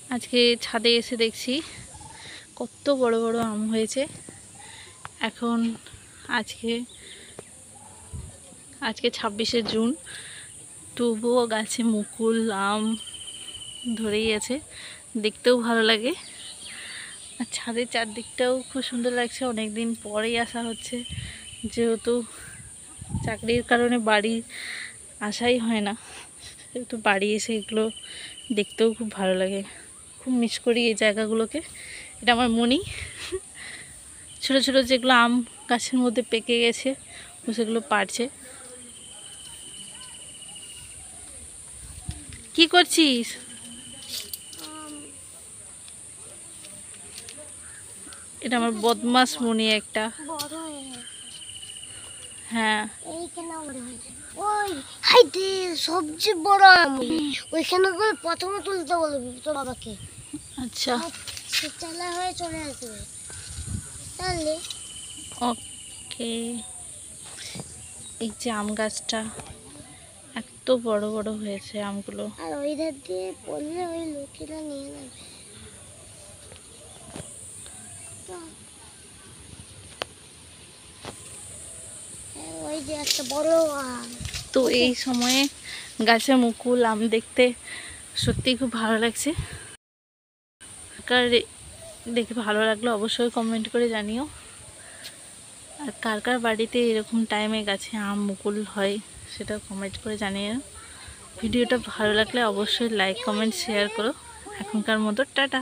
আজকে ছাদে এসে দেখছি কত বড় বড় আম হয়েছে। এখন আজকে 26শে জুন, তবুও গাছে মুকুল আম ধরেই আছে, দেখতেও ভালো লাগে। আর ছাদের চারদিকটাও খুব সুন্দর লাগছে। অনেকদিন পরেই আসা হচ্ছে, যেহেতু চাকরির কারণে বাড়ি আসাই হয় না, সেহেতু বাড়ি এসে এগুলো দেখতেও খুব ভালো লাগে। খুব মিস করি এই জায়গাগুলোকে। এটা আমার মনি। ছোট ছোট যেগুলো আম গাছের মধ্যে পেকে গেছে ও সেগুলো পাড়ছে। কি করছিস? এটা আমার বদমাস মনি একটা। হ্যাঁ, সবচেয়ে বড় আম ওইখানে করে প্রথমে তুলতে বলবি তোর বাবাকে। আচ্ছা, চালা হয়ে চলে আসবে তাহলে। ওকে। এই যে আম গাছটা এত বড় বড় হয়েছে আমগুলো। আর ওই ধার দিয়ে পড়লে ওই লোকেরা নিয়ে যাবে। ওই যে একটা বড় আম। তো এই সময়ে গাছে মুকুল আম দেখতে সত্যিই খুব ভালো লাগছে। কার দেখে ভালো লাগলো অবশ্যই কমেন্ট করে জানিও। আর কার কার বাড়িতে এরকম টাইমে গাছে আম মুকুল হয় সেটা কমেন্ট করে জানিও। ভিডিওটা ভালো লাগলে অবশ্যই লাইক কমেন্ট শেয়ার করো। এখনকার মতো টাটা।